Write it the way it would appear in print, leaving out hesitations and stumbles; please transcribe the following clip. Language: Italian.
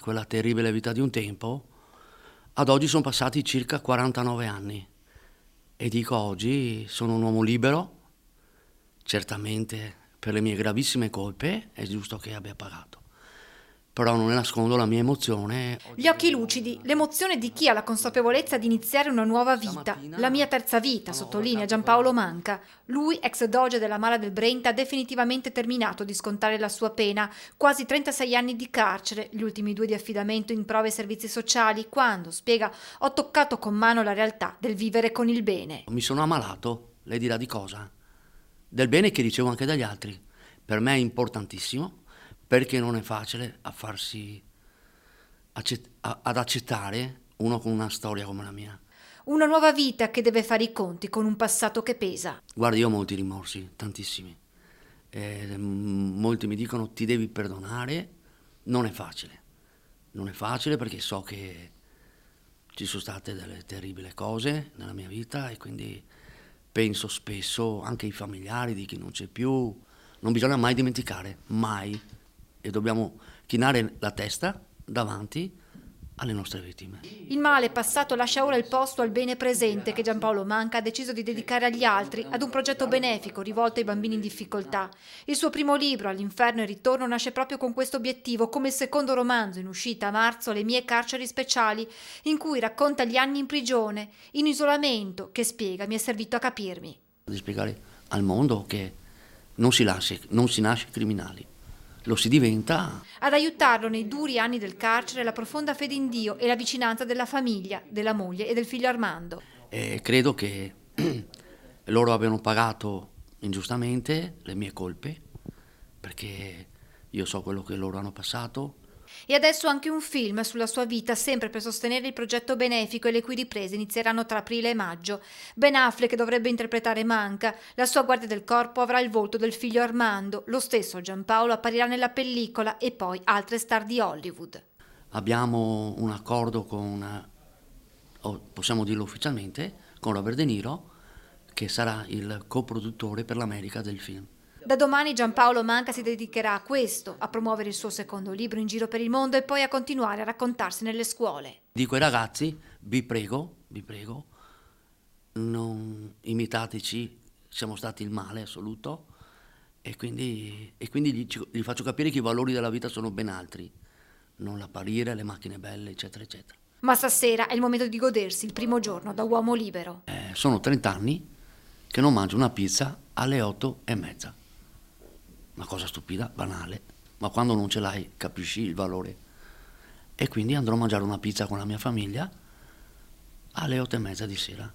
quella terribile vita di un tempo, ad oggi sono passati circa 49 anni e dico oggi sono un uomo libero, certamente per le mie gravissime colpe è giusto che abbia pagato, però non ne nascondo la mia emozione. Gli occhi lucidi, l'emozione di chi ha la consapevolezza di iniziare una nuova vita. La mia terza vita, sottolinea Giampaolo Manca. Lui, ex doge della Mala del Brenta, ha definitivamente terminato di scontare la sua pena, quasi 36 anni di carcere, gli ultimi 2 di affidamento in prove e servizi sociali, quando, spiega, ho toccato con mano la realtà del vivere con il bene. Mi sono ammalato, lei dirà di cosa? Del bene che ricevo anche dagli altri. Per me è importantissimo perché non è facile ad accettare uno con una storia come la mia. Una nuova vita che deve fare i conti con un passato che pesa. Guarda, io ho molti rimorsi, tantissimi. Molti mi dicono ti devi perdonare, non è facile. Non è facile perché so che ci sono state delle terribili cose nella mia vita e quindi penso spesso anche ai familiari di chi non c'è più. Non bisogna mai dimenticare, mai. E dobbiamo chinare la testa davanti alle nostre vittime. Il male passato lascia ora il posto al bene presente che Giampaolo Manca ha deciso di dedicare agli altri, ad un progetto benefico rivolto ai bambini in difficoltà. Il suo primo libro, All'inferno e ritorno, nasce proprio con questo obiettivo, come il secondo romanzo in uscita a marzo, Le mie carceri speciali, in cui racconta gli anni in prigione, in isolamento, che spiega mi è servito a capirmi. Di spiegare al mondo che non si nasce criminali. Lo si diventa. Ad aiutarlo nei duri anni del carcere la profonda fede in Dio e la vicinanza della famiglia, della moglie e del figlio Armando. E credo che loro abbiano pagato ingiustamente le mie colpe, perché io so quello che loro hanno passato. E adesso anche un film sulla sua vita, sempre per sostenere il progetto benefico e le cui riprese inizieranno tra aprile e maggio. Ben Affleck dovrebbe interpretare Manca, la sua guardia del corpo avrà il volto del figlio Armando, lo stesso Giampaolo apparirà nella pellicola e poi altre star di Hollywood. Abbiamo un accordo possiamo dirlo ufficialmente, con Robert De Niro, che sarà il coproduttore per l'America del film. Da domani Giampaolo Manca si dedicherà a questo, a promuovere il suo secondo libro in giro per il mondo e poi a continuare a raccontarsi nelle scuole. Dico ai ragazzi, vi prego, non imitateci, siamo stati il male assoluto e quindi gli faccio capire che i valori della vita sono ben altri, non l'apparire, le macchine belle, eccetera, eccetera. Ma stasera è il momento di godersi il primo giorno da uomo libero. Sono 30 anni che non mangio una pizza alle 8:30. Una cosa stupida, banale, ma quando non ce l'hai capisci il valore. E quindi andrò a mangiare una pizza con la mia famiglia alle 8:30 di sera.